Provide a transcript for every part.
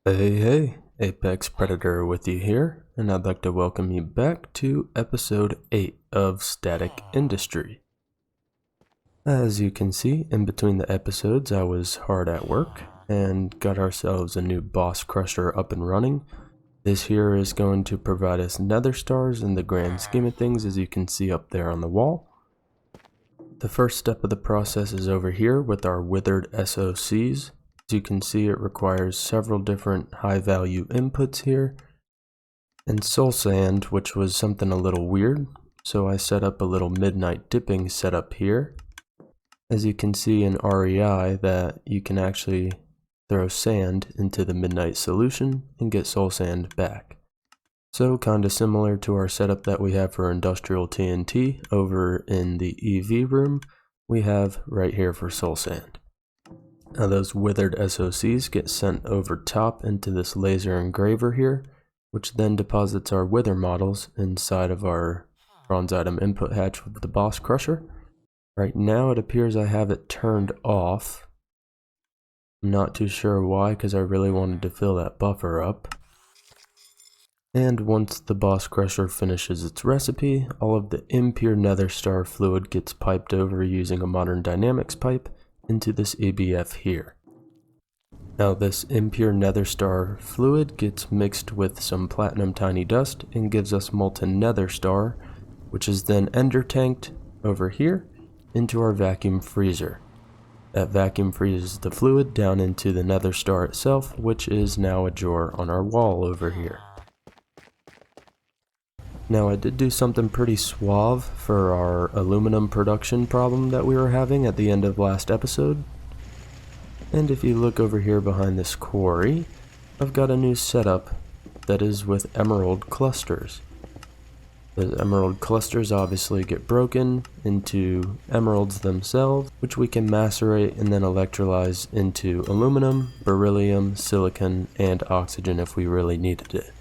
Hey, Apex Predator with you here, and I'd like to welcome you back to episode 8 of Static Industry. As you can see, in between the episodes I was hard at work and got ourselves a new boss crusher up and running. This here is going to provide us Nether Stars in the grand scheme of things, as you can see up there on the wall. The first step of the process is over here with our withered SOCs. As you can see, it requires several different high value inputs here, and soul sand, which was something a little weird, so I set up a little midnight dipping setup here. As you can see in REI that you can actually throw sand into the midnight solution and get soul sand back. So kinda similar to our setup that we have for industrial TNT over in the EV room, we have right here for soul sand. Now those withered SOCs get sent over top into this laser engraver here, which then deposits our wither models inside of our bronze item input hatch with the boss crusher. Right now it appears I have it turned off. I'm not too sure why, because I really wanted to fill that buffer up. And once the boss crusher finishes its recipe, all of the impure nether star fluid gets piped over using a modern dynamics pipe into this ABF here. Now this impure nether star fluid gets mixed with some platinum tiny dust and gives us molten nether star, which is then ender tanked over here into our vacuum freezer. That vacuum freezes the fluid down into the nether star itself, which is now a drawer on our wall over here. Now I did do something pretty suave for our aluminum production problem that we were having at the end of last episode. And if you look over here behind this quarry, I've got a new setup that is with emerald clusters. The emerald clusters obviously get broken into emeralds themselves, which we can macerate and then electrolyze into aluminum, beryllium, silicon, and oxygen if we really needed it.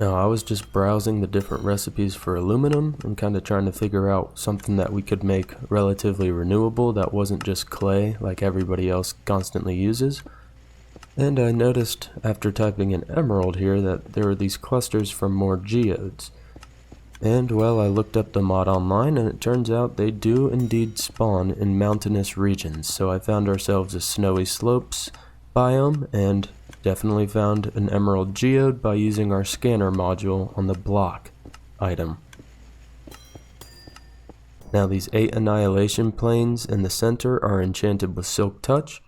Now I was just browsing the different recipes for aluminum and kind of trying to figure out something that we could make relatively renewable that wasn't just clay like everybody else constantly uses. And I noticed after typing in emerald here that there were these clusters from more geodes. And well, I looked up the mod online and it turns out they do indeed spawn in mountainous regions. So I found ourselves a snowy slopes biome and definitely found an emerald geode by using our scanner module on the block item. Now these 8 annihilation planes in the center are enchanted with silk touch,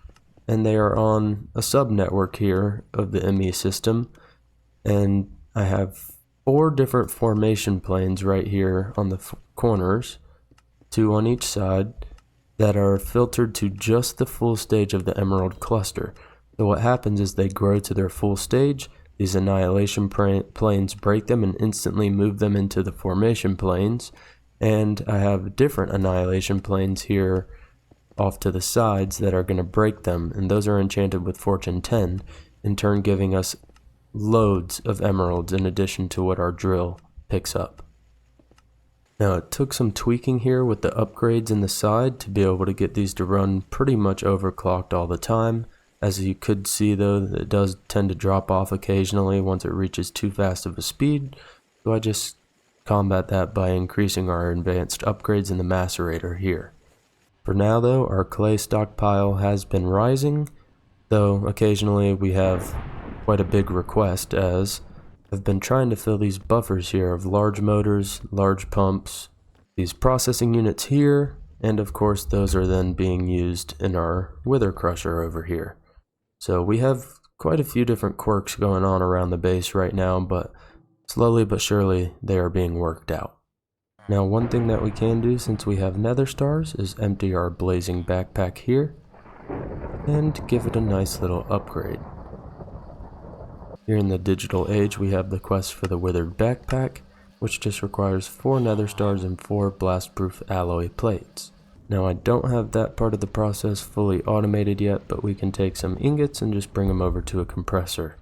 and they are on a subnetwork here of the ME system, and I have 4 different formation planes right here on the corners, 2 on each side, that are filtered to just the full stage of the emerald cluster. So what happens is they grow to their full stage, these annihilation planes break them and instantly move them into the formation planes, and I have different annihilation planes here off to the sides that are going to break them, and those are enchanted with Fortune 10, in turn giving us loads of emeralds in addition to what our drill picks up. Now it took some tweaking here with the upgrades in the side to be able to get these to run pretty much overclocked all the time. As you could see though, it does tend to drop off occasionally once it reaches too fast of a speed, so I just combat that by increasing our advanced upgrades in the macerator here. For now though, our clay stockpile has been rising, though occasionally we have quite a big request, as I've been trying to fill these buffers here of large motors, large pumps, these processing units here, and of course those are then being used in our wither crusher over here. So we have quite a few different quirks going on around the base right now, but slowly but surely they are being worked out. Now one thing that we can do since we have nether stars is empty our blazing backpack here and give it a nice little upgrade. Here in the digital age we have the quest for the withered backpack, which just requires 4 nether stars and 4 blast-proof alloy plates. Now I don't have that part of the process fully automated yet, but we can take some ingots and just bring them over to a compressor.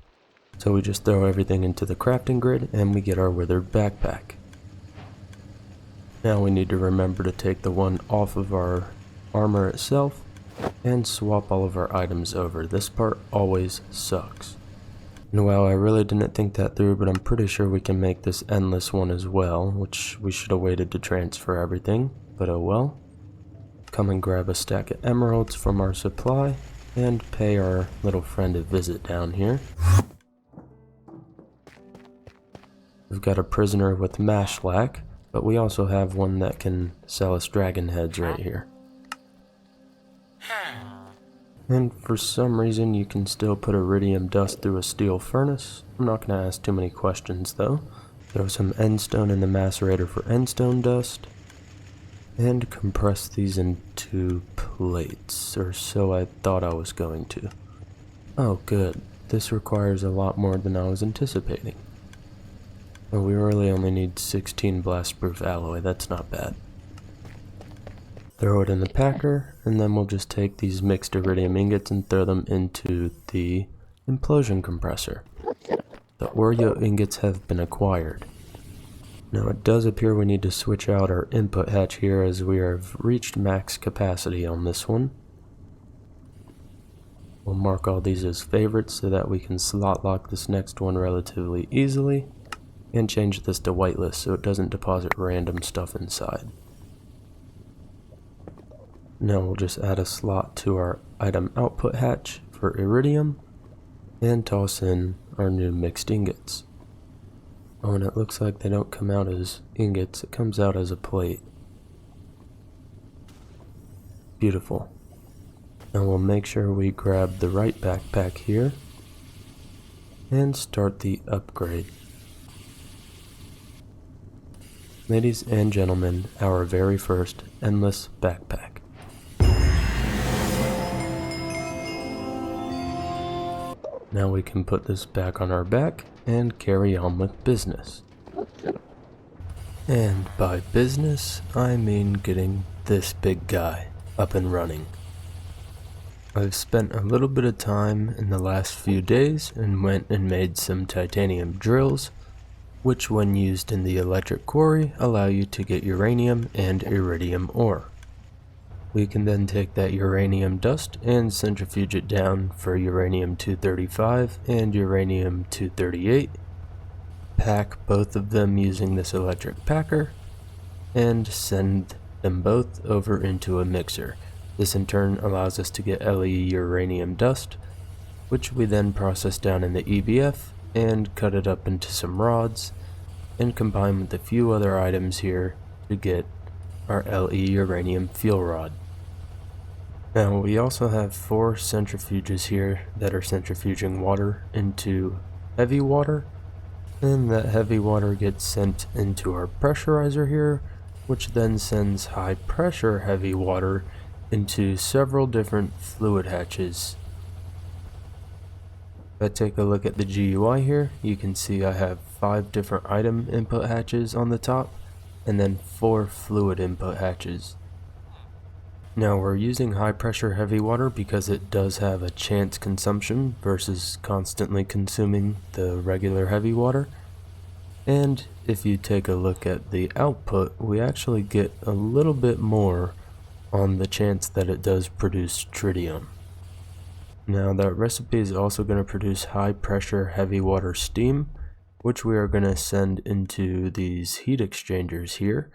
So we just throw everything into the crafting grid and we get our withered backpack. Now we need to remember to take the one off of our armor itself and swap all of our items over. This part always sucks. And well, I really didn't think that through, but I'm pretty sure we can make this endless one as well, which we should have waited to transfer everything, but oh well. Come and grab a stack of emeralds from our supply, and pay our little friend a visit down here. We've got a prisoner with mashlack, but we also have one that can sell us dragon heads right here. And for some reason you can still put iridium dust through a steel furnace. I'm not going to ask too many questions though. Throw some endstone in the macerator for endstone dust. And compress these into plates, or so I thought I was going to. Oh good, this requires a lot more than I was anticipating. But we really only need 16 blast-proof alloy, that's not bad. Throw it in the packer, and then we'll just take these mixed iridium ingots and throw them into the implosion compressor. The Oreo ingots have been acquired. Now it does appear we need to switch out our input hatch here as we have reached max capacity on this one. We'll mark all these as favorites so that we can slot lock this next one relatively easily, and change this to whitelist so it doesn't deposit random stuff inside. Now we'll just add a slot to our item output hatch for iridium and toss in our new mixed ingots. Oh, and it looks like they don't come out as ingots, it comes out as a plate. Beautiful. Now we'll make sure we grab the right backpack here and start the upgrade. Ladies and gentlemen, our very first endless backpack. Now we can put this back on our back and carry on with business. And by business, I mean getting this big guy up and running. I've spent a little bit of time in the last few days and went and made some titanium drills, which when used in the electric quarry allow you to get uranium and iridium ore. We can then take that uranium dust and centrifuge it down for uranium-235 and uranium-238, pack both of them using this electric packer, and send them both over into a mixer. This in turn allows us to get LE uranium dust, which we then process down in the EBF and cut it up into some rods and combine with a few other items here to get our LE uranium fuel rod. Now we also have 4 centrifuges here that are centrifuging water into heavy water, and that heavy water gets sent into our pressurizer here, which then sends high pressure heavy water into several different fluid hatches. If I take a look at the GUI here, you can see I have 5 different item input hatches on the top, and then 4 fluid input hatches. Now we're using high pressure heavy water because it does have a chance consumption versus constantly consuming the regular heavy water. And if you take a look at the output, we actually get a little bit more on the chance that it does produce tritium. Now that recipe is also going to produce high pressure heavy water steam, which we are going to send into these heat exchangers here,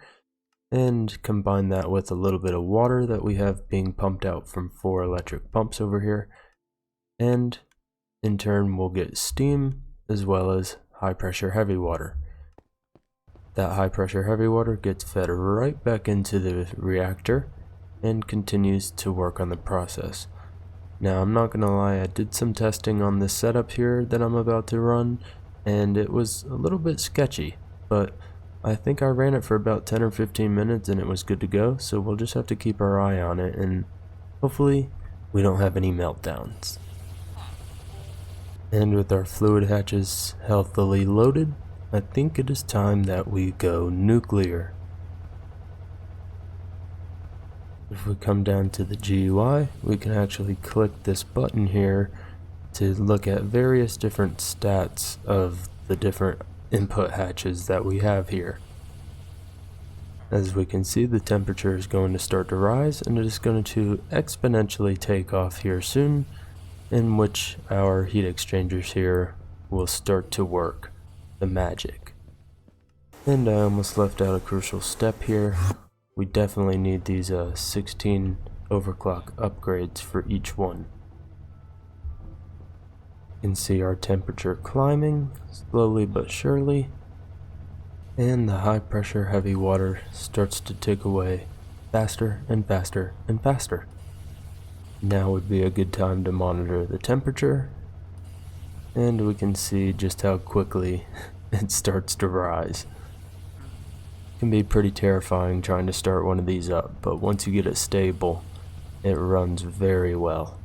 and combine that with a little bit of water that we have being pumped out from 4 electric pumps over here, and in turn we'll get steam as well as high pressure heavy water. That high pressure heavy water gets fed right back into the reactor and continues to work on the process. Now I'm not gonna lie, I did some testing on this setup here that I'm about to run, and it was a little bit sketchy, but I think I ran it for about 10 or 15 minutes and it was good to go, so we'll just have to keep our eye on it and hopefully we don't have any meltdowns. And with our fluid hatches healthily loaded, I think it is time that we go nuclear. If we come down to the GUI, we can actually click this button here to look at various different stats of the different input hatches that we have here. As we can see, the temperature is going to start to rise and it is going to exponentially take off here soon, in which our heat exchangers here will start to work the magic. And I almost left out a crucial step here. We definitely need these 16 overclock upgrades for each one. You can see our temperature climbing slowly but surely, and the high pressure heavy water starts to tick away faster and faster and faster. Now would be a good time to monitor the temperature, and we can see just how quickly it starts to rise. It can be pretty terrifying trying to start one of these up, but once you get it stable, it runs very well.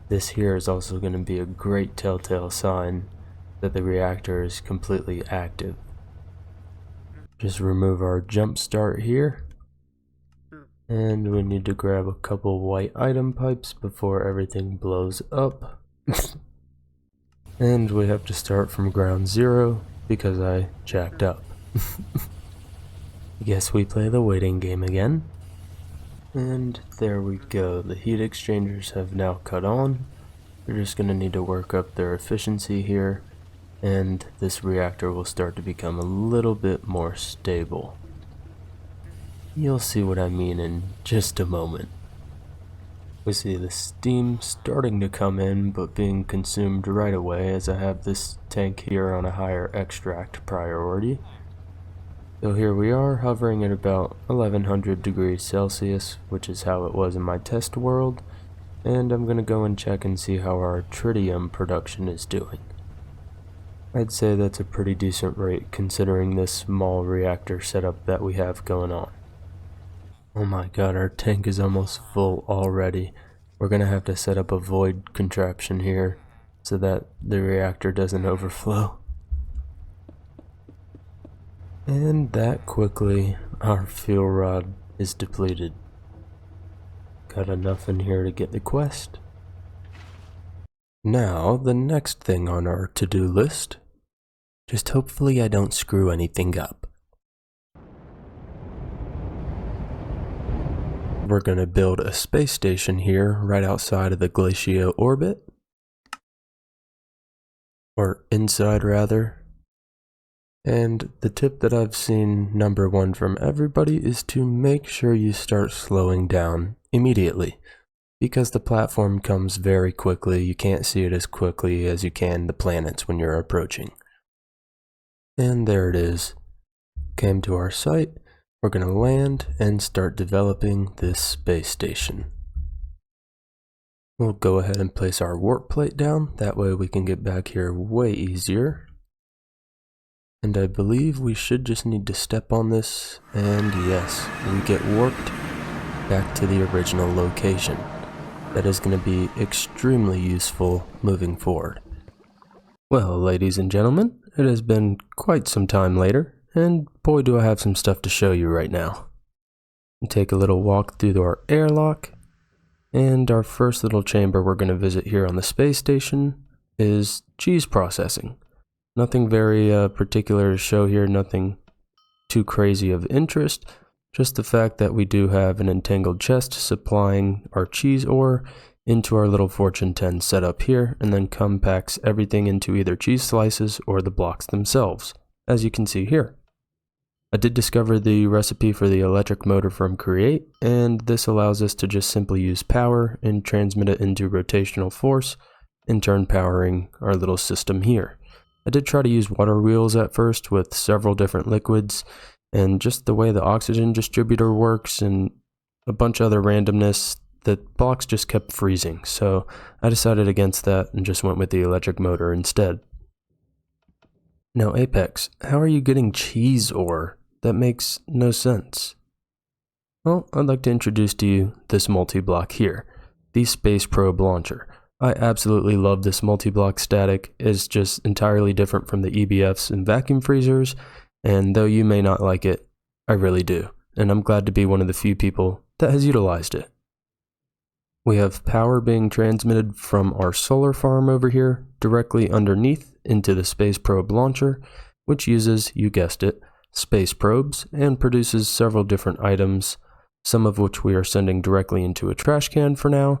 This here is also going to be a great telltale sign that the reactor is completely active. Just remove our jump start here, and we need to grab a couple white item pipes before everything blows up. And we have to start from ground zero because I jacked up. I guess we play the waiting game again. And there we go, the heat exchangers have now cut on. We're just going to need to work up their efficiency here, and this reactor will start to become a little bit more stable. You'll see what I mean in just a moment. We see the steam starting to come in, but being consumed right away as I have this tank here on a higher extract priority. So here we are, hovering at about 1100 degrees Celsius, which is how it was in my test world, and I'm going to go and check and see how our tritium production is doing. I'd say that's a pretty decent rate considering this small reactor setup that we have going on. Oh my god, our tank is almost full already. We're going to have to set up a void contraption here so that the reactor doesn't overflow. And that quickly, our fuel rod is depleted. Got enough in here to get the quest. Now, the next thing on our to-do list. Just hopefully I don't screw anything up. We're going to build a space station here right outside of the Glacio orbit. Or inside rather. And the tip that I've seen number one from everybody is to make sure you start slowing down immediately. Because the platform comes very quickly, you can't see it as quickly as you can the planets when you're approaching. And there it is. Came to our site. We're going to land and start developing this space station. We'll go ahead and place our warp plate down, that way we can get back here way easier. And I believe we should just need to step on this, and yes, we get warped back to the original location. That is going to be extremely useful moving forward. Well, ladies and gentlemen, it has been quite some time later, and boy do I have some stuff to show you right now. We'll take a little walk through our airlock, and our first little chamber we're going to visit here on the space station is cheese processing. Nothing very particular to show here, nothing too crazy of interest, just the fact that we do have an entangled chest supplying our cheese ore into our little Fortune 10 setup here, and then compacts everything into either cheese slices or the blocks themselves, as you can see here. I did discover the recipe for the electric motor from Create, and this allows us to just simply use power and transmit it into rotational force, in turn powering our little system here. I did try to use water wheels at first with several different liquids, and just the way the oxygen distributor works and a bunch of other randomness, the blocks just kept freezing, so I decided against that and just went with the electric motor instead. Now Apex, how are you getting cheese ore? That makes no sense. Well, I'd like to introduce to you this multi-block here, the Space Probe Launcher. I absolutely love this multi-block static. It's just entirely different from the EBFs and vacuum freezers, and though you may not like it, I really do, and I'm glad to be one of the few people that has utilized it. We have power being transmitted from our solar farm over here directly underneath into the Space Probe Launcher, which uses, you guessed it, space probes and produces several different items, some of which we are sending directly into a trash can for now,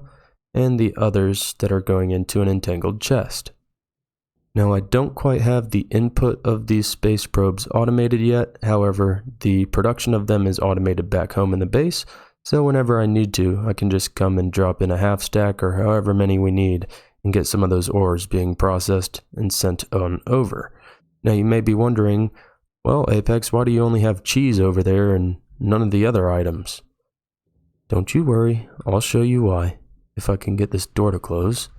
and the others that are going into an entangled chest. Now I don't quite have the input of these space probes automated yet, however the production of them is automated back home in the base, so whenever I need to I can just come and drop in a half stack or however many we need and get some of those ores being processed and sent on over. Now you may be wondering, well Apex, why do you only have cheese over there and none of the other items? Don't you worry, I'll show you why, if I can get this door to close.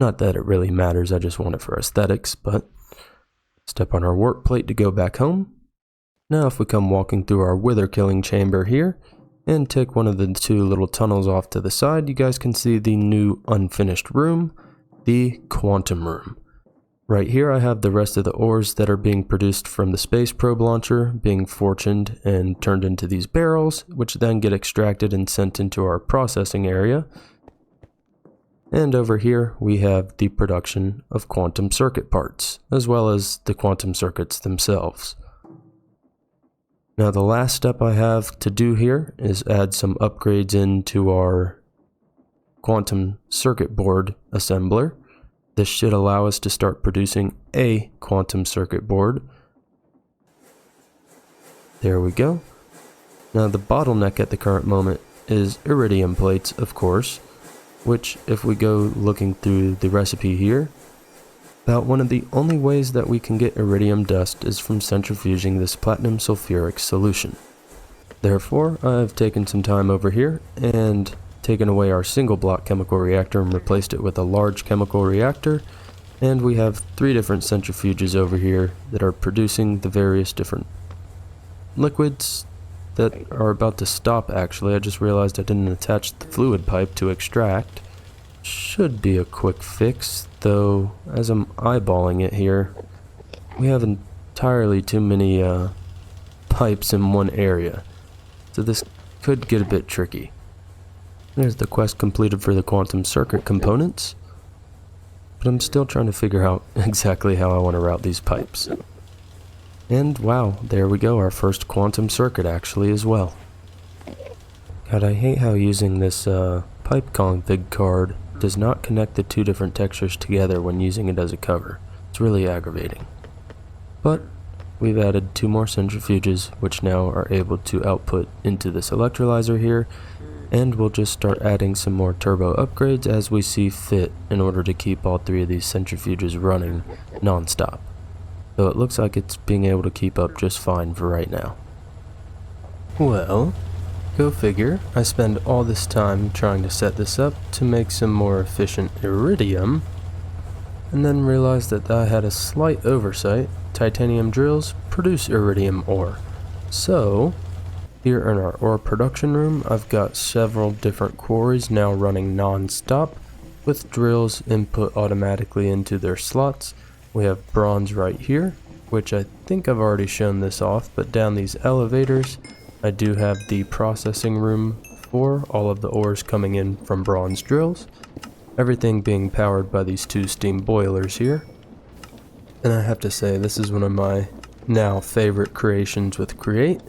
Not that it really matters, I just want it for aesthetics, but step on our work plate to go back home. Now if we come walking through our wither killing chamber here, and take one of the two little tunnels off to the side, you guys can see the new unfinished room, the quantum room. Right here I have the rest of the ores that are being produced from the space probe launcher being fortuned and turned into these barrels, which then get extracted and sent into our processing area. And over here we have the production of quantum circuit parts, as well as the quantum circuits themselves. Now the last step I have to do here is add some upgrades into our quantum circuit board assembler. This should allow us to start producing a quantum circuit board. There we go. Now the bottleneck at the current moment is iridium plates, of course, which if we go looking through the recipe here, about one of the only ways that we can get iridium dust is from centrifuging this platinum sulfuric solution. Therefore, I've taken some time over here and taken away our single block chemical reactor and replaced it with a large chemical reactor, and we have 3 different centrifuges over here that are producing the various different liquids that are about to stop. Actually, I just realized I didn't attach the fluid pipe to extract. Should be a quick fix, though as I'm eyeballing it here, we have entirely too many pipes in one area, so this could get a bit tricky. There's the quest completed for the quantum circuit components, but I'm still trying to figure out exactly how I want to route these pipes. And wow, there we go, our first quantum circuit actually as well. God, I hate how using this pipe config card does not connect the 2 different textures together when using it as a cover. It's really aggravating. But we've added 2 more centrifuges, which now are able to output into this electrolyzer here, and we'll just start adding some more turbo upgrades as we see fit in order to keep all 3 of these centrifuges running non-stop. Though it looks like it's being able to keep up just fine for right now. Well, go figure, I spend all this time trying to set this up to make some more efficient iridium, and then realized that I had a slight oversight. Titanium drills produce iridium ore. So, here in our ore production room, I've got several different quarries now running non-stop, with drills input automatically into their slots. We have bronze right here, which I think I've already shown this off, but down these elevators, I do have the processing room for all of the ores coming in from bronze drills, everything being powered by these 2 steam boilers here. And I have to say, this is one of my now favorite creations with Create,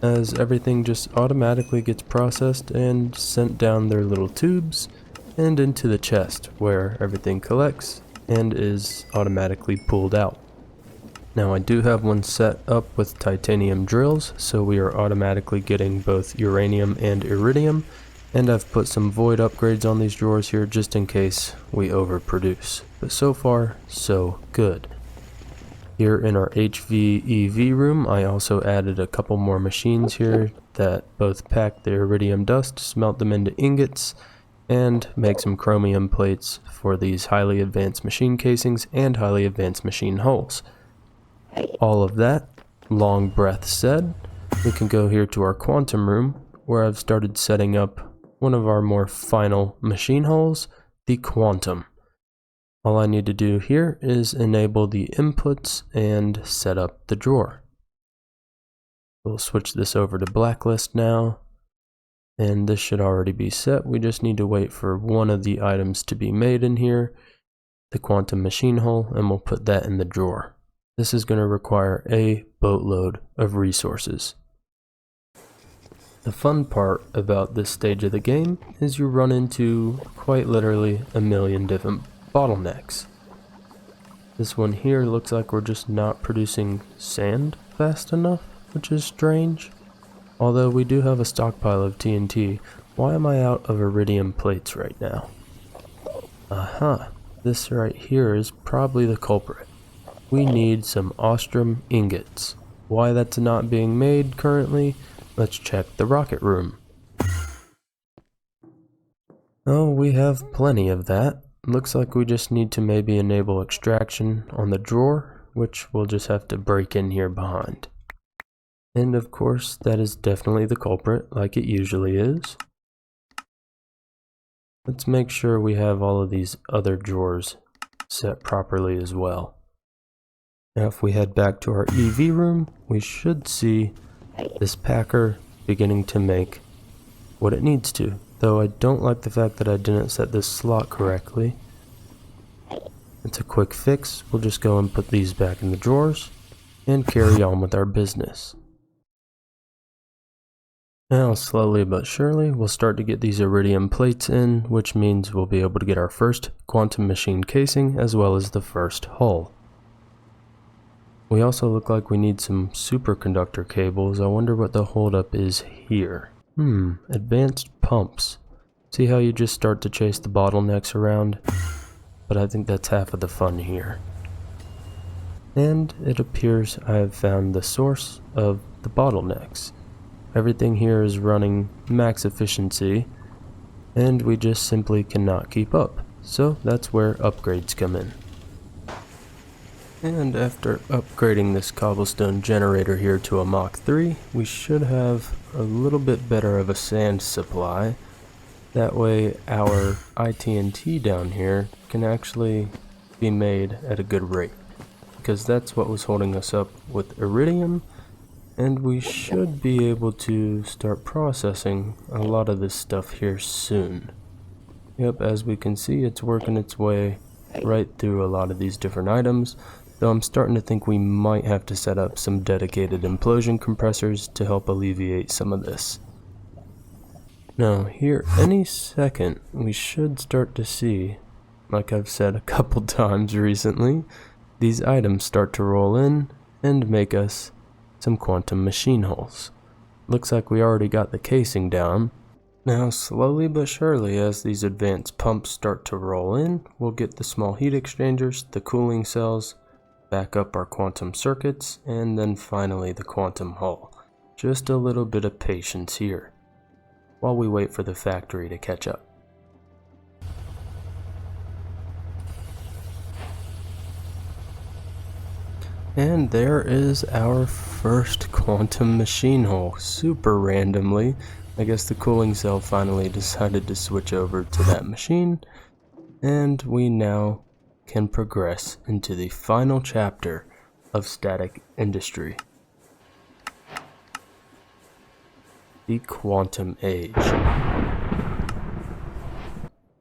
as everything just automatically gets processed and sent down their little tubes and into the chest where everything collects and is automatically pulled out. Now I do have one set up with titanium drills, so we are automatically getting both uranium and iridium, and I've put some void upgrades on these drawers here just in case we overproduce. But so far, so good. Here in our HVEV room, I also added a couple more machines here that both pack the iridium dust, smelt them into ingots, and make some chromium plates for these highly advanced machine casings and highly advanced machine hulls. All of that, long breath said, we can go here to our quantum room, where I've started setting up one of our more final machine hulls, the quantum. All I need to do here is enable the inputs and set up the drawer. We'll switch this over to blacklist now, and this should already be set. We just need to wait for one of the items to be made in here, the quantum machine hull, and we'll put that in the drawer. This is going to require a boatload of resources. The fun part about this stage of the game is you run into quite literally a million different bottlenecks. This one here looks like we're just not producing sand fast enough, which is strange. Although we do have a stockpile of TNT, why am I out of iridium plates right now? Aha, this right here is probably the culprit. We need some ostrum ingots. Why that's not being made currently? Let's check the rocket room. Oh, we have plenty of that. Looks like we just need to maybe enable extraction on the drawer, which we'll just have to break in here behind. And of course, that is definitely the culprit, like it usually is. Let's make sure we have all of these other drawers set properly as well. Now if we head back to our EV room, we should see this packer beginning to make what it needs to. Though I don't like the fact that I didn't set this slot correctly. It's a quick fix. We'll just go and put these back in the drawers and carry on with our business. Now slowly but surely we'll start to get these iridium plates in, which means we'll be able to get our first quantum machine casing as well as the first hull. We also look like we need some superconductor cables. I wonder what the holdup is here. Advanced pumps. See how you just start to chase the bottlenecks around? But I think that's half of the fun here. And it appears I have found the source of the bottlenecks. Everything here is running max efficiency, and we just simply cannot keep up. So that's where upgrades come in. And after upgrading this cobblestone generator here to a Mach 3, we should have a little bit better of a sand supply. That way our ITNT down here can actually be made at a good rate. Because that's what was holding us up with iridium, and we should be able to start processing a lot of this stuff here soon. Yep, as we can see, it's working its way right through a lot of these different items. Though I'm starting to think we might have to set up some dedicated implosion compressors to help alleviate some of this. Now here, any second, we should start to see, like I've said a couple times recently, these items start to roll in and make us some quantum machine hulls. Looks like we already got the casing down. Now slowly but surely, as these advanced pumps start to roll in, we'll get the small heat exchangers, the cooling cells, back up our quantum circuits, and then finally the quantum hull. Just a little bit of patience here, while we wait for the factory to catch up. And there is our first quantum machine hull, super randomly. I guess the cooling cell finally decided to switch over to that machine, and we now can progress into the final chapter of static industry. The quantum age.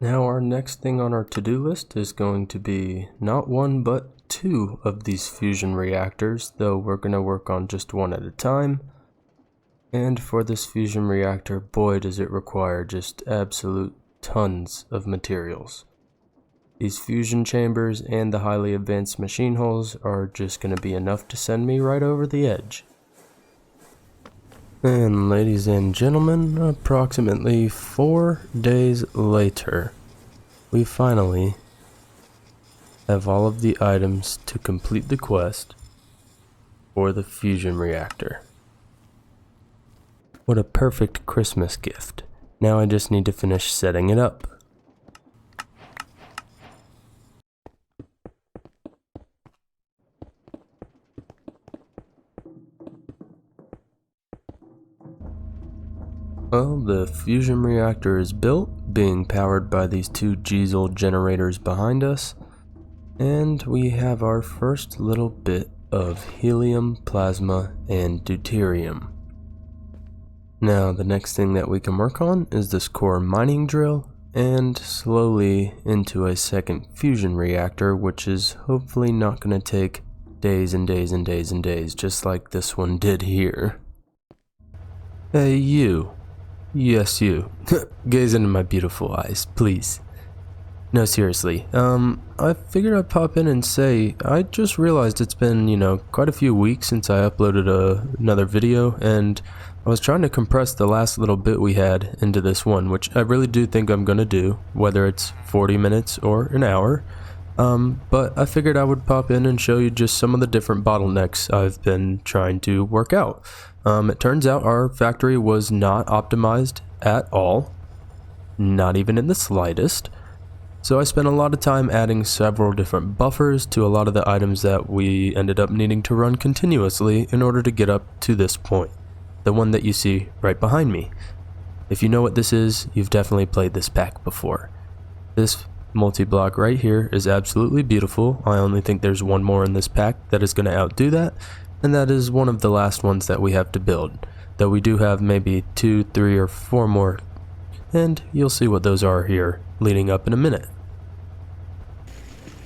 Now our next thing on our to-do list is going to be not one but two of these fusion reactors, though we're going to work on just one at a time. And for this fusion reactor, boy does it require just absolute tons of materials. These fusion chambers and the highly advanced machine hulls are just going to be enough to send me right over the edge. And ladies and gentlemen, approximately 4 days later, we finally have all of the items to complete the quest for the fusion reactor. What a perfect Christmas gift. Now I just need to finish setting it up. Well, the fusion reactor is built, being powered by these two diesel generators behind us, and we have our first little bit of helium, plasma, and deuterium. Now, the next thing that we can work on is this core mining drill, and slowly into a second fusion reactor, which is hopefully not going to take days and days and days and days, just like this one did here. Hey, you. Yes, you. Gaze into my beautiful eyes, please. No, seriously. I figured I'd pop in and say, I just realized it's been, quite a few weeks since I uploaded another video, and I was trying to compress the last little bit we had into this one, which I really do think I'm gonna do, whether it's 40 minutes or an hour. But I figured I would pop in and show you just some of the different bottlenecks I've been trying to work out. It turns out our factory was not optimized at all, not even in the slightest. So I spent a lot of time adding several different buffers to a lot of the items that we ended up needing to run continuously in order to get up to this point, the one that you see right behind me. If you know what this is, you've definitely played this pack before. This multi-block right here is absolutely beautiful. I only think there's one more in this pack that is going to outdo that, and that is one of the last ones that we have to build, though we do have maybe 2, 3, or 4 more, and you'll see what those are here leading up in a minute.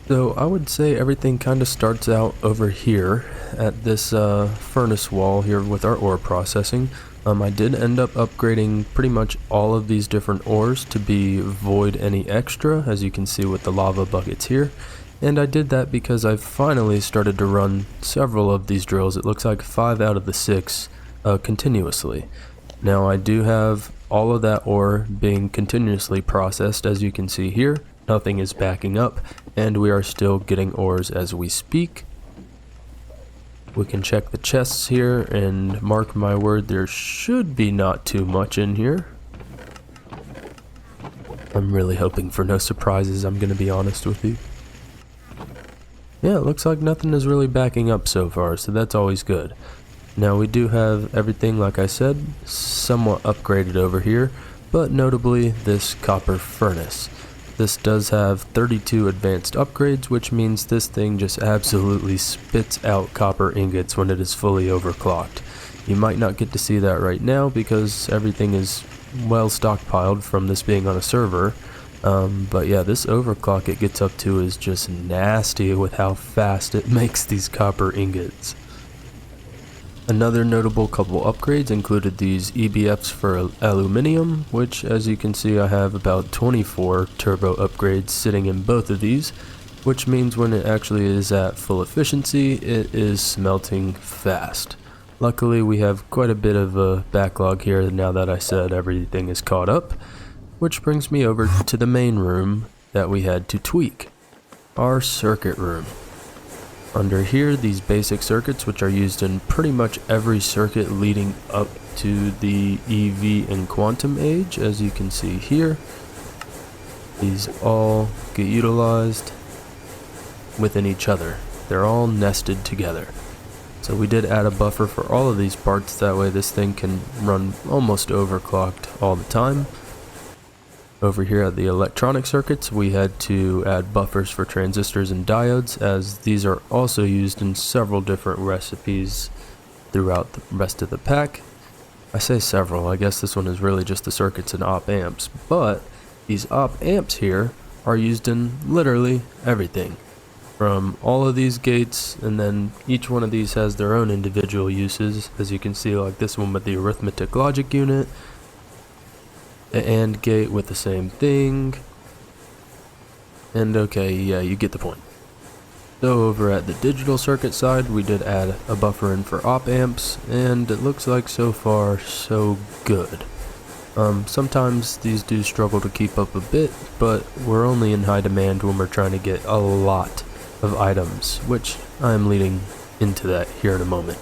So I would say everything kind of starts out over here at this furnace wall here with our ore processing. I did end up upgrading pretty much all of these different ores to be void any extra, as you can see with the lava buckets here. And I did that because I finally started to run several of these drills. It looks like 5 out of the 6 continuously. Now I do have all of that ore being continuously processed, as you can see here. Nothing is backing up, and we are still getting ores as we speak. We can check the chests here, and mark my word, there should be not too much in here. I'm really hoping for no surprises, I'm gonna be honest with you. Yeah, it looks like nothing is really backing up so far, so that's always good. Now we do have everything, like I said, somewhat upgraded over here, but notably this copper furnace. This does have 32 advanced upgrades, which means this thing just absolutely spits out copper ingots when it is fully overclocked. You might not get to see that right now because everything is well stockpiled from this being on a server. But yeah, this overclock it gets up to is just nasty with how fast it makes these copper ingots. Another notable couple upgrades included these EBFs for aluminium, which as you can see I have about 24 turbo upgrades sitting in both of these, which means when it actually is at full efficiency, it is smelting fast. Luckily we have quite a bit of a backlog here now that I said everything is caught up, which brings me over to the main room that we had to tweak, our circuit room. Under here, these basic circuits, which are used in pretty much every circuit leading up to the EV and quantum age, as you can see here. These all get utilized within each other. They're all nested together. So we did add a buffer for all of these parts, that way this thing can run almost overclocked all the time. Over here at the electronic circuits, we had to add buffers for transistors and diodes, as these are also used in several different recipes throughout the rest of the pack. I say several, I guess this one is really just the circuits and op amps, but these op amps here are used in literally everything. From all of these gates, and then each one of these has their own individual uses, as you can see like this one with the arithmetic logic unit, the AND gate with the same thing, and okay, yeah, you get the point. So over at the digital circuit side, we did add a buffer in for op amps, and it looks like so far so good. Sometimes these do struggle to keep up a bit, but we're only in high demand when we're trying to get a lot of items, which I'm leading into that here in a moment.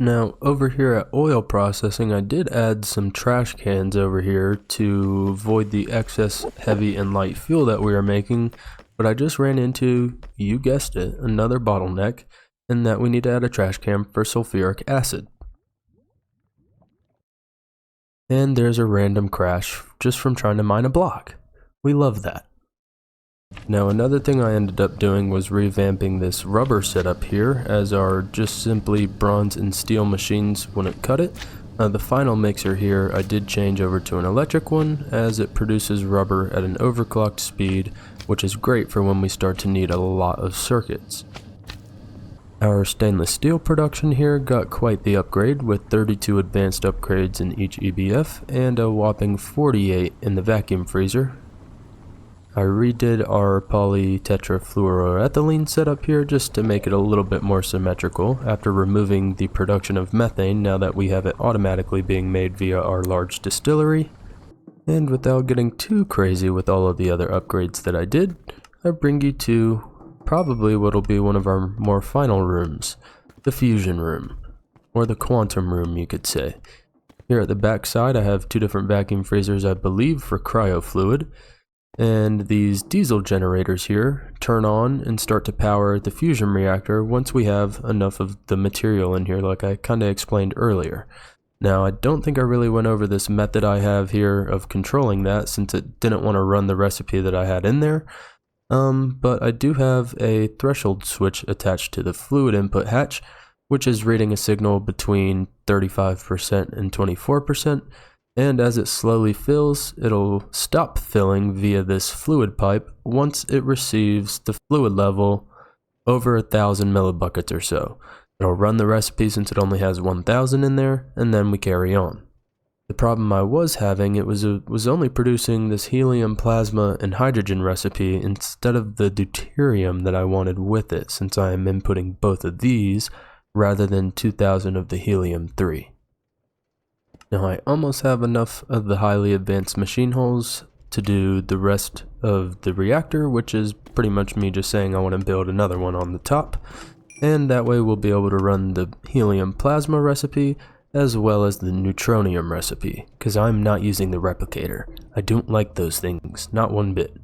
Now over here at oil processing, I did add some trash cans over here to avoid the excess heavy and light fuel that we are making, but I just ran into, you guessed it, another bottleneck, in that we need to add a trash can for sulfuric acid. And there's a random crash just from trying to mine a block. We love that. Now another thing I ended up doing was revamping this rubber setup here, as our just simply bronze and steel machines wouldn't cut it. The final mixer here I did change over to an electric one, as it produces rubber at an overclocked speed, which is great for when we start to need a lot of circuits. Our stainless steel production here got quite the upgrade, with 32 advanced upgrades in each EBF and a whopping 48 in the vacuum freezer. I redid our polytetrafluoroethylene setup here just to make it a little bit more symmetrical after removing the production of methane now that we have it automatically being made via our large distillery. And without getting too crazy with all of the other upgrades that I did, I bring you to probably what'll be one of our more final rooms, the fusion room, or the quantum room you could say. Here at the back side I have 2 different vacuum freezers I believe for cryofluid, and these diesel generators here turn on and start to power the fusion reactor once we have enough of the material in here like I kinda explained earlier. Now I don't think I really went over this method I have here of controlling that since it didn't want to run the recipe that I had in there. But I do have a threshold switch attached to the fluid input hatch, which is reading a signal between 35% and 24%, and as it slowly fills, it'll stop filling via this fluid pipe once it receives the fluid level over 1,000 millibuckets or so. It'll run the recipe since it only has 1,000 in there, and then we carry on. The problem I was having, it was only producing this helium, plasma, and hydrogen recipe instead of the deuterium that I wanted with it, since I am inputting both of these rather than 2,000 of the helium-3. Now I almost have enough of the highly advanced machine holes to do the rest of the reactor, which is pretty much me just saying I want to build another one on the top. And that way we'll be able to run the helium plasma recipe as well as the neutronium recipe, because I'm not using the replicator. I don't like those things, not one bit.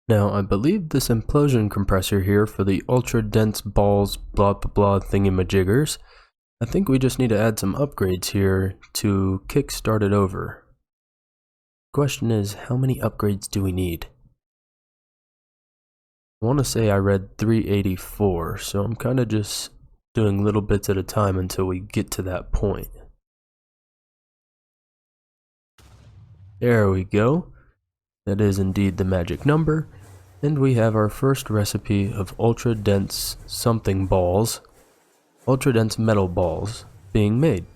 Now I believe this implosion compressor here for the ultra dense balls blah blah blah thingamajiggers, I think we just need to add some upgrades here to kickstart it over. Question is, how many upgrades do we need? I want to say I read 384, so I'm kind of just doing little bits at a time until we get to that point. There we go. That is indeed the magic number, and we have our first recipe of ultra dense something balls, ultra dense metal balls, being made.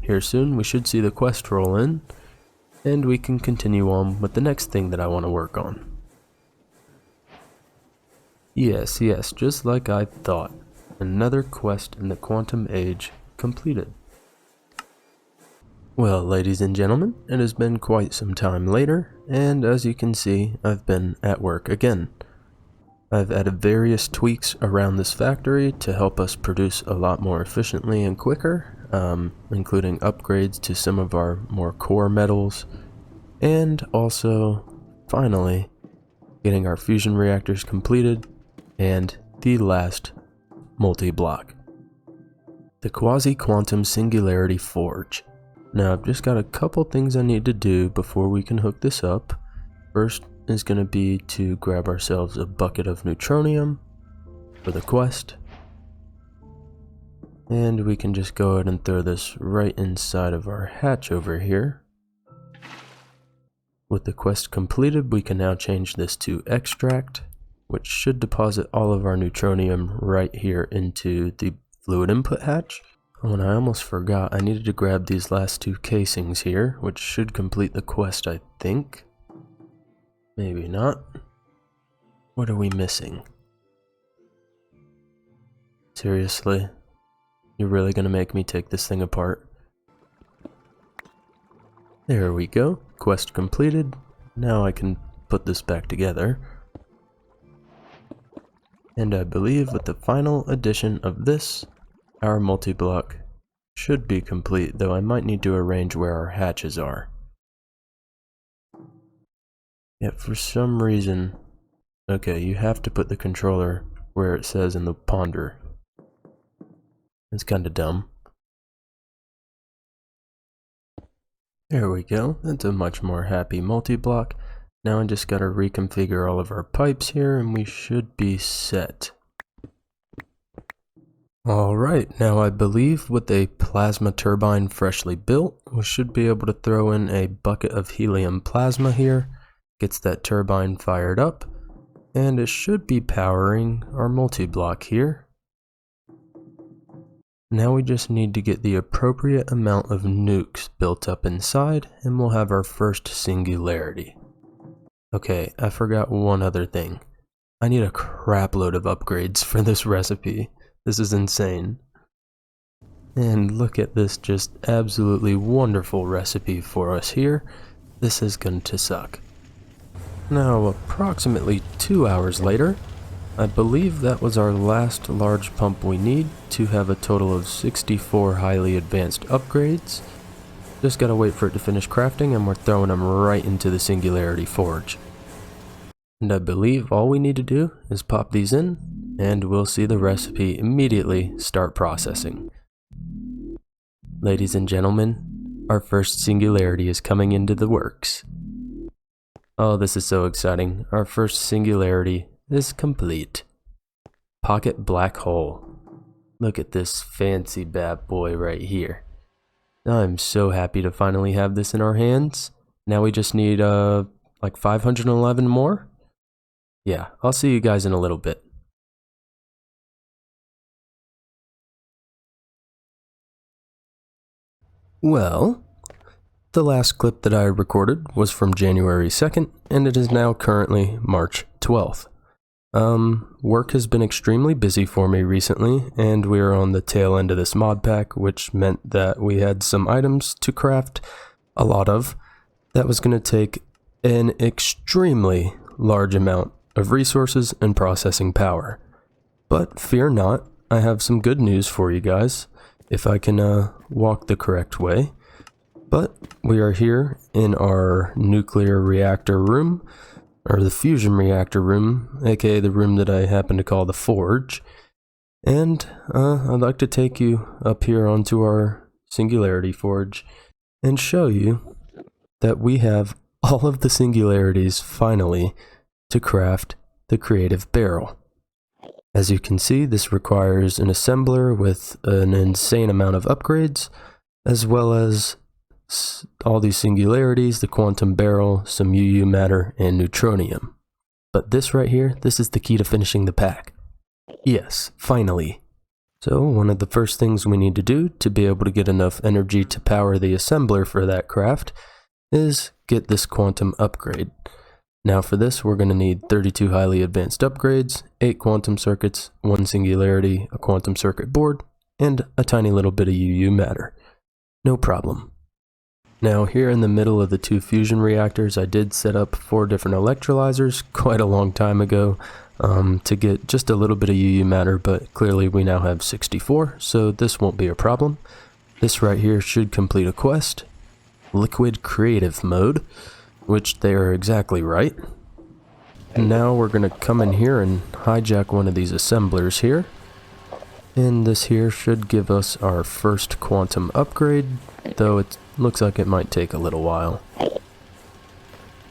Here soon we should see the quest roll in, and we can continue on with the next thing that I want to work on. Yes, just like I thought. Another quest in the quantum age completed. Well, ladies and gentlemen, it has been quite some time later, and as you can see, I've been at work again. I've added various tweaks around this factory to help us produce a lot more efficiently and quicker, including upgrades to some of our more core metals, and also, finally, getting our fusion reactors completed, and the last multi-block. The quasi-quantum singularity forge. Now I've just got a couple things I need to do before we can hook this up. First is going to be to grab ourselves a bucket of neutronium for the quest. And we can just go ahead and throw this right inside of our hatch over here. With the quest completed, we can now change this to extract, which should deposit all of our neutronium right here into the fluid input hatch. Oh, and I almost forgot, I needed to grab these last 2 casings here, which should complete the quest, I think. Maybe not. What are we missing? Seriously? You're really gonna make me take this thing apart? There we go. Quest completed. Now I can put this back together. And I believe with the final addition of this, our multi-block should be complete, though I might need to arrange where our hatches are. Yet for some reason, okay, you have to put the controller where it says in the ponder. It's kinda dumb. There we go, that's a much more happy multi-block. Now I just gotta reconfigure all of our pipes here and we should be set. Alright, now I believe with a plasma turbine freshly built, we should be able to throw in a bucket of helium plasma here. Gets that turbine fired up, and it should be powering our multi-block here. Now we just need to get the appropriate amount of nukes built up inside, and we'll have our first singularity. Okay, I forgot one other thing. I need a crap load of upgrades for this recipe. This is insane. And look at this just absolutely wonderful recipe for us here. This is going to suck. Now, approximately 2 hours later, I believe that was our last large pump we need to have a total of 64 highly advanced upgrades. Just gotta wait for it to finish crafting and we're throwing them right into the Singularity Forge. And I believe all we need to do is pop these in and we'll see the recipe immediately start processing. Ladies and gentlemen, our first Singularity is coming into the works. Oh, this is so exciting. Our first Singularity is complete. Pocket Black Hole. Look at this fancy bad boy right here. I'm so happy to finally have this in our hands. Now we just need like 511 more? Yeah, I'll see you guys in a little bit. Well, the last clip that I recorded was from January 2nd, and it is now currently March 12th. Work has been extremely busy for me recently, and we are on the tail end of this mod pack, which meant that we had some items to craft a lot of. That was going to take an extremely large amount of resources and processing power. But fear not, I have some good news for you guys, if I can walk the correct way. But we are here in our nuclear reactor room, or the fusion reactor room, aka the room that I happen to call the forge. And I'd like to take you up here onto our Singularity Forge and show you that we have all of the singularities finally to craft the creative barrel. As you can see, this requires an assembler with an insane amount of upgrades, as well as all these singularities, the quantum barrel, some UU matter, and neutronium. But this right here, this is the key to finishing the pack. Yes, finally. So one of the first things we need to do to be able to get enough energy to power the assembler for that craft is get this quantum upgrade. Now for this, we're going to need 32 highly advanced upgrades, 8 quantum circuits, 1 singularity, a quantum circuit board, and a tiny little bit of UU matter. No problem. Now here in the middle of the 2 fusion reactors, I did set up 4 different electrolyzers quite a long time ago to get just a little bit of UU matter, but clearly we now have 64, so this won't be a problem. This right here should complete a quest, Liquid Creative Mode, which they are exactly right. And now we're going to come in here and hijack one of these assemblers here. And this here should give us our first quantum upgrade, though it looks like it might take a little while.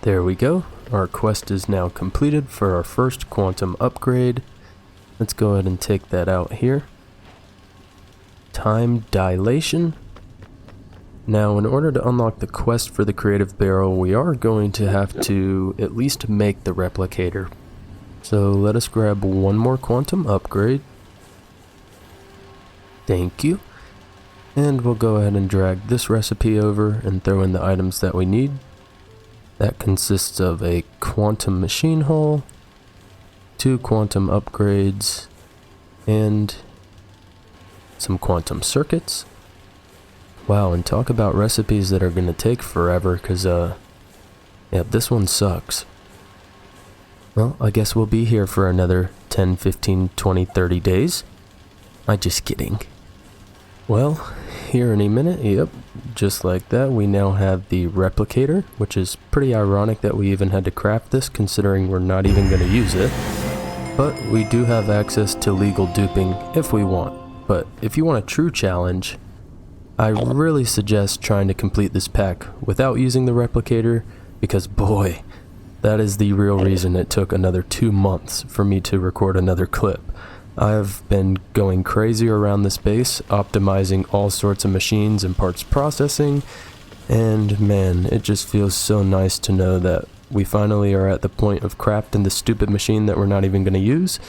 There we go. Our quest is now completed for our first quantum upgrade. Let's go ahead and take that out here. Time dilation. Now, in order to unlock the quest for the creative barrel, we are going to have to at least make the replicator. So let us grab one more quantum upgrade. Thank you. And we'll go ahead and drag this recipe over and throw in the items that we need. That consists of a quantum machine hull, 2 quantum upgrades, and some quantum circuits. Wow, and talk about recipes that are going to take forever, because, yeah, this one sucks. Well, I guess we'll be here for another 10, 15, 20, 30 days. I'm just kidding. Well, here in a minute, yep, just like that, we now have the replicator, which is pretty ironic that we even had to craft this, considering we're not even going to use it. But we do have access to legal duping if we want. But if you want a true challenge, I really suggest trying to complete this pack without using the replicator, because boy, that is the real reason it took another 2 months for me to record another clip. I've been going crazy around this base, optimizing all sorts of machines and parts processing, and man, it just feels so nice to know that we finally are at the point of crafting the stupid machine that we're not even going to use,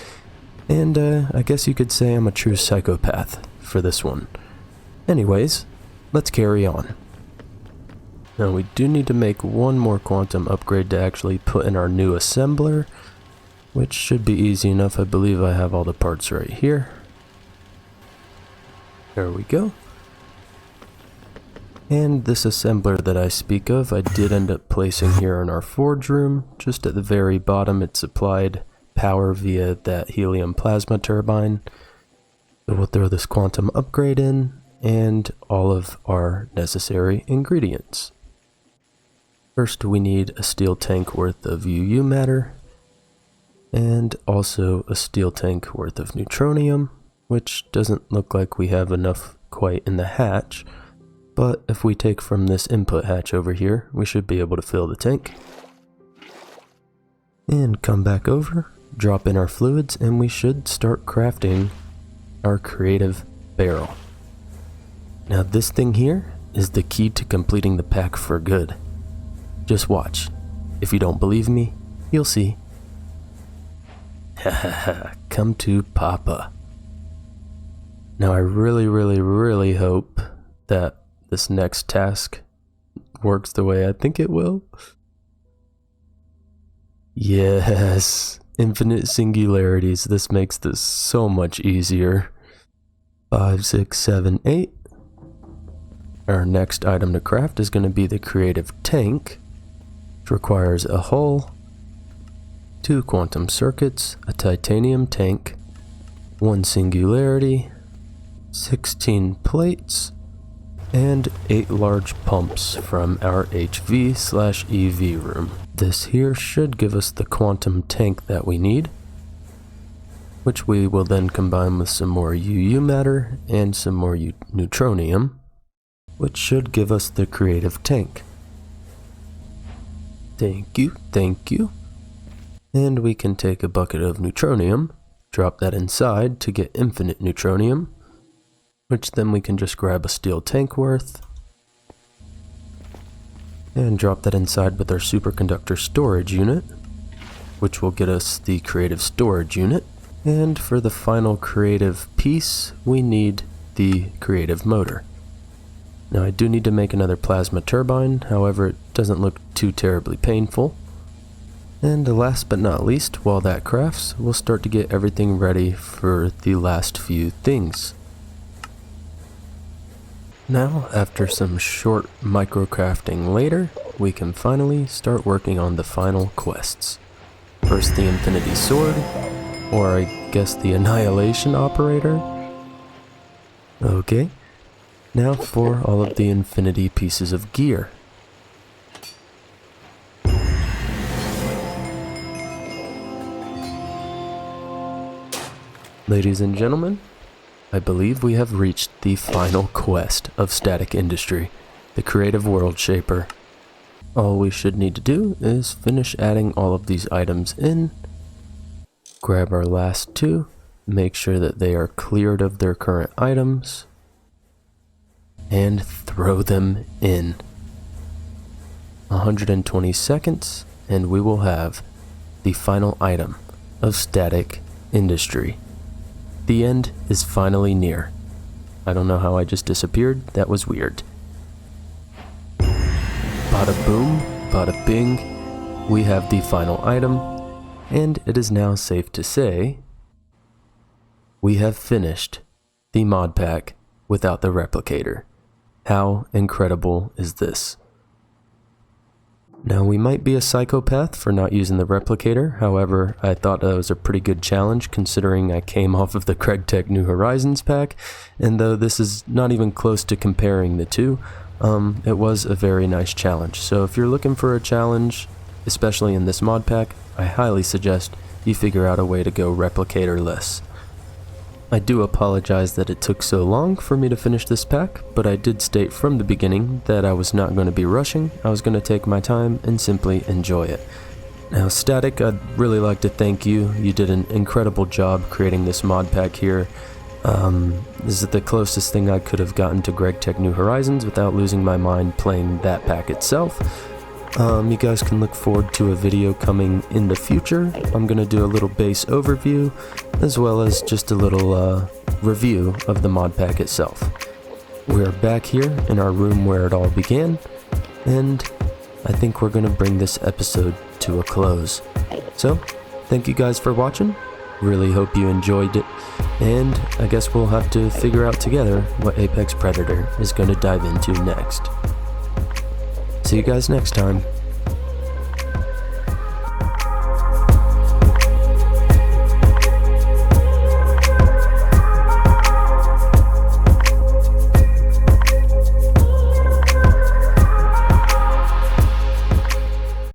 and I guess you could say I'm a true psychopath for this one. Anyways, let's carry on. Now we do need to make one more quantum upgrade to actually put in our new assembler, which should be easy enough. I believe I have all the parts right here. There we go. And this assembler that I speak of, I did end up placing here in our forge room. Just at the very bottom, it supplied power via that helium plasma turbine. So we'll throw this quantum upgrade in and all of our necessary ingredients. First, we need a steel tank worth of UU matter and also a steel tank worth of neutronium, which doesn't look like we have enough quite in the hatch. But if we take from this input hatch over here, we should be able to fill the tank. And come back over, drop in our fluids, and we should start crafting our creative barrel. Now this thing here is the key to completing the pack for good. Just watch. If you don't believe me, you'll see. Hahaha, come to Papa. Now I really hope that this next task works the way I think it will. Yes, infinite singularities. This makes this so much easier. 5, 6, 7, 8. Our next item to craft is going to be the creative tank, which requires a hull, 2 quantum circuits, a titanium tank, 1 singularity, 16 plates, and 8 large pumps from our HV/EV room. This here should give us the quantum tank that we need, which we will then combine with some more UU matter and some more neutronium, which should give us the creative tank. Thank you. And we can take a bucket of neutronium, drop that inside to get infinite neutronium, which then we can just grab a steel tank worth and drop that inside with our superconductor storage unit, which will get us the creative storage unit. And for the final creative piece, we need the creative motor. Now I do need to make another plasma turbine, however it doesn't look too terribly painful. And last but not least, while that crafts, we'll start to get everything ready for the last few things. Now, after some short microcrafting later, we can finally start working on the final quests. First the Infinity Sword, or I guess the Annihilation Operator. Okay, now for all of the Infinity pieces of gear. Ladies and gentlemen, I believe we have reached the final quest of Static Industry, the Creative World Shaper. All we should need to do is finish adding all of these items in, grab our last 2, make sure that they are cleared of their current items, and throw them in. 120 seconds, and we will have the final item of Static Industry. The end is finally near. I don't know how I just disappeared. That was weird. Bada boom, bada bing. We have the final item, and it is now safe to say we have finished the mod pack without the replicator. How incredible is this? Now, we might be a psychopath for not using the replicator, however, I thought that was a pretty good challenge considering I came off of the CregTech New Horizons pack, and though this is not even close to comparing the two, it was a very nice challenge. So if you're looking for a challenge, especially in this mod pack, I highly suggest you figure out a way to go replicator-less. I do apologize that it took so long for me to finish this pack, but I did state from the beginning that I was not going to be rushing. I was going to take my time and simply enjoy it. Now Statech, I'd really like to thank you. You did an incredible job creating this mod pack here. This is the closest thing I could have gotten to CregTech New Horizons without losing my mind playing that pack itself. You guys can look forward to a video coming in the future. I'm going to do a little base overview, as well as just a little review of the mod pack itself. We're back here in our room where it all began, And I think we're gonna bring this episode to a close. So, thank you guys for watching. Really hope you enjoyed it. And I guess we'll have to figure out together what Apex Predator is gonna dive into next. See you guys next time.